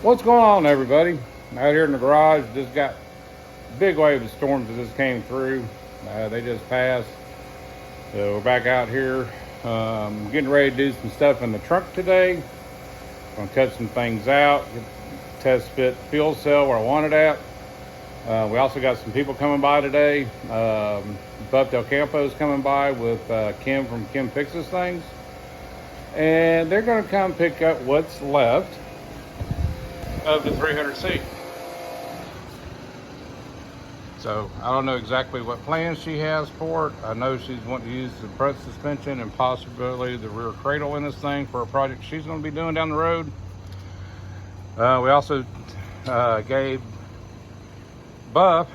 What's going on, everybody? Out here in the garage, just got a big wave of storms that just came through. They just passed. So we're back out here, getting ready to do some stuff in the truck today. Gonna cut some things out, get test fit fuel cell where I want it at. We also got some people coming by today. Buff Del Campo's coming by with Kim from Kim Fixes Things. And they're gonna come pick up what's left of the 300C. So I don't know exactly what plans she has for it. I know she's wanting to use the front suspension and possibly the rear cradle in this thing for a project she's going to be doing down the road. We also gave Buff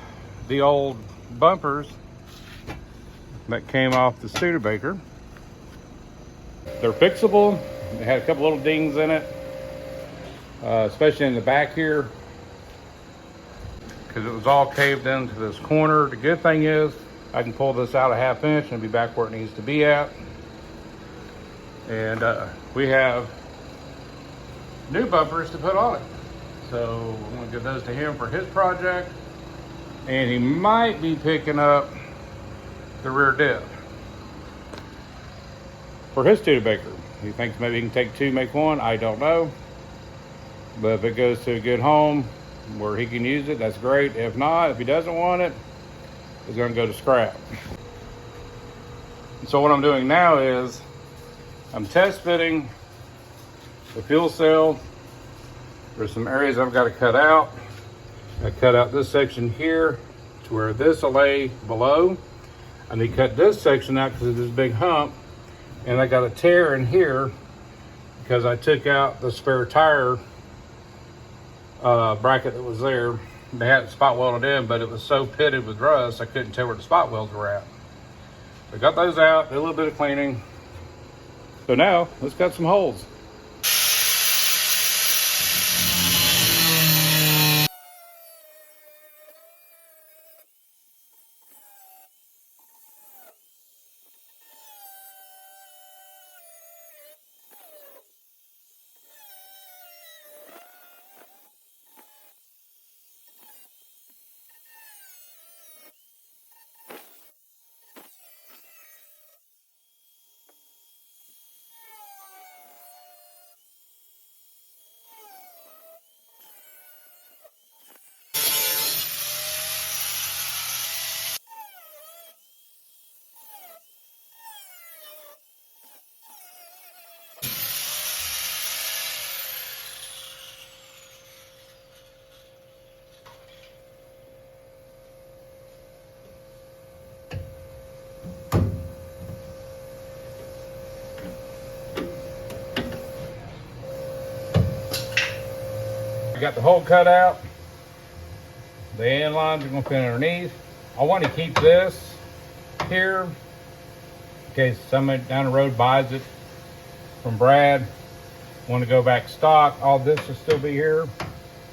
the old bumpers that came off the Studebaker. They're fixable. They had a couple little dings in it, especially in the back here, because it was all caved into this corner. The good thing is I can pull this out a 1/2 inch and be back where it needs to be at. And we have new bumpers to put on it. So I'm gonna give those to him for his project. And he might be picking up the rear diff for his Studebaker. He thinks maybe he can take two, make one. I don't know. But if it goes to a good home where he can use it, that's great. If not, if he doesn't want it, it's going to go to scrap. So what I'm doing now is I'm test fitting the fuel cell. There's some areas I've got to cut out. I cut out this section here to where this will lay below. I need to cut this section out because of this big hump. And I got a tear in here because I took out the spare tire bracket that was there. They had it spot welded in, but it was so pitted with rust I couldn't tell where the spot welds were at. So I got those out, did a little bit of cleaning. So now let's cut some holes. I got the hole cut out. The end lines are going to fit underneath. I want to keep this here in case somebody down the road buys it from Brad. Want to go back stock. All this will still be here.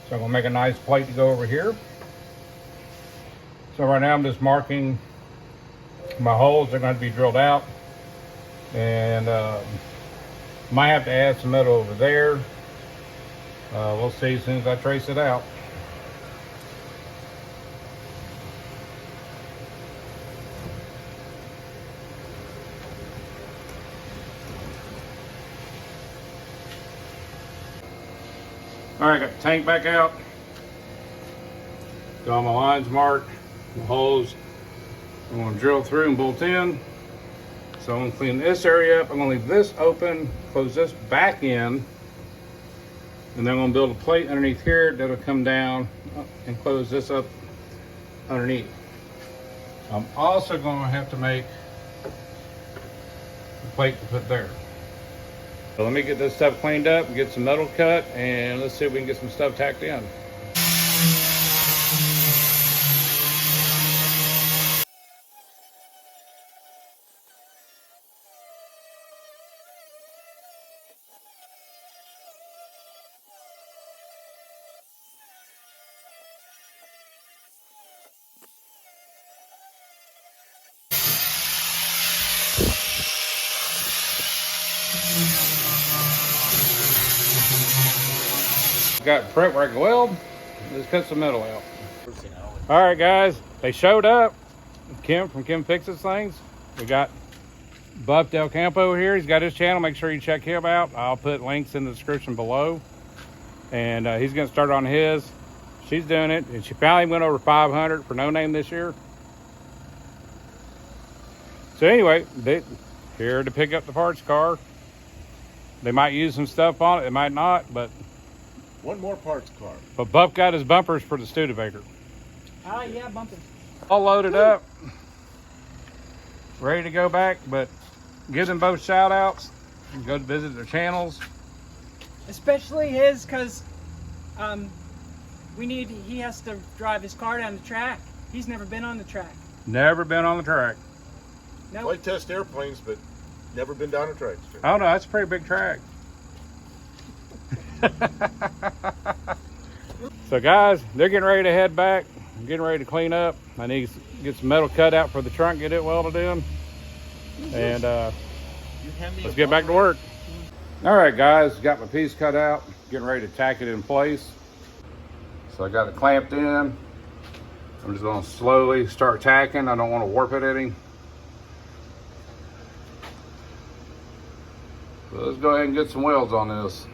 So I'm going to make a nice plate to go over here. So right now I'm just marking my holes. They're going to be drilled out. And might have to add some metal over there. We'll see as soon as I trace it out. All right, got the tank back out. Got all my lines marked, the holes I'm going to drill through and bolt in. So I'm going to clean this area up. I'm going to leave this open, close this back in. And then I'm going to build a plate underneath here that'll come down and close this up underneath. I'm also going to have to make a plate to put there. So let me get this stuff cleaned up and get some metal cut, and let's see if we can get some stuff tacked in. got prep where I can weld. Just cut some metal out. All right, guys, they showed up. Kim from Kim Fixes Things. We got Buff Del Campo here. He's got his channel. Make sure you check him out. I'll put links in the description below. And he's going to start on his. She's doing it, and she finally went over 500 for no name this year. So anyway, they here to pick up the parts car. They might use some stuff on it. They might not, but one more parts car. But Buff got his bumpers for the Studebaker. Oh yeah, bumpers. All loaded up, ready to go back. But give them both shout outs and go to visit their channels. Especially his, because he has to drive his car down the track. He's never been on the track. Never been on the track. No. Nope. Flight test airplanes, but never been down a track. Oh no, that's a pretty big track. So guys, they're getting ready to head back. I'm getting ready to clean up. I need to get some metal cut out for the trunk, get it welded in. And let's get back to work. All right, guys, got my piece cut out. Getting ready to tack it in place. So I got it clamped in. I'm just gonna slowly start tacking. I don't want to warp it any. So let's go ahead and get some welds on this.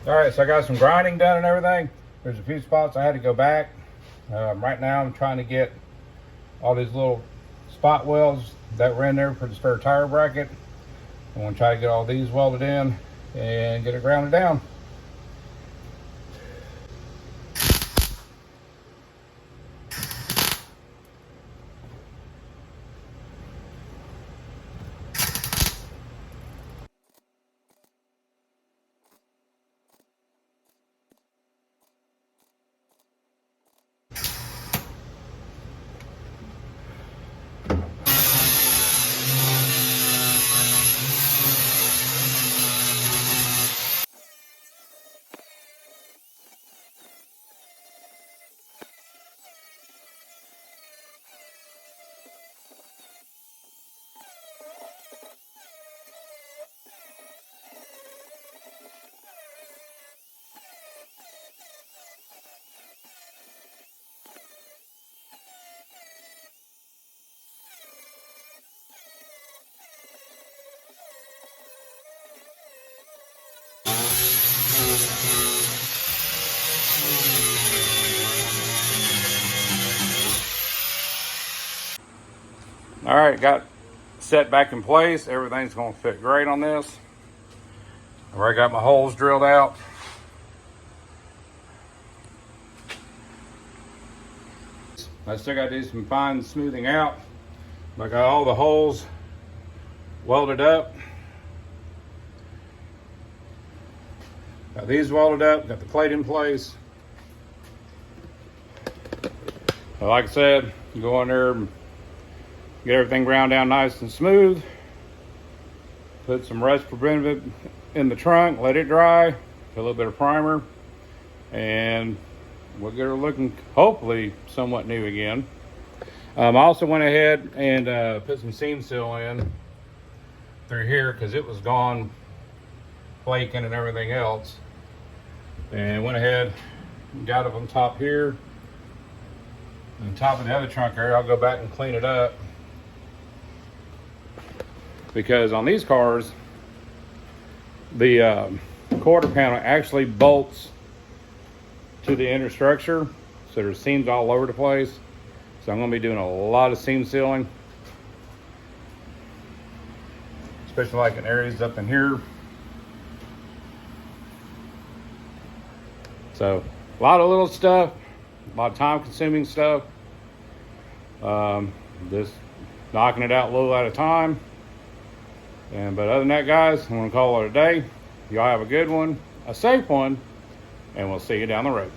All right, so I got some grinding done and everything. There's a few spots I had to go back. Right now I'm trying to get all these little spot welds that were in there for the spare tire bracket. I'm gonna try to get all these welded in and get it grounded down. All right, got set back in place. Everything's gonna fit great on this. I've already got my holes drilled out. I still gotta do some fine smoothing out. I got all the holes welded up. Got these welded up, got the plate in place. But like I said, go in there and get everything ground down nice and smooth. Put some rust preventative in the trunk, let it dry, put a little bit of primer, and we'll get her looking hopefully somewhat new again. I also went ahead and put some seam seal in through here because it was gone flaking and everything else. And went ahead and got it on top here. On top of the other trunk area, I'll go back and clean it up. Because on these cars, the quarter panel actually bolts to the inner structure. so there's seams all over the place. So I'm gonna be doing a lot of seam sealing, especially like in areas up in here. So a lot of little stuff, a lot of time consuming stuff. Just knocking it out a little at a time. But other than that, guys, I'm gonna call it a day. Y'all have a good one, a safe one, and we'll see you down the road.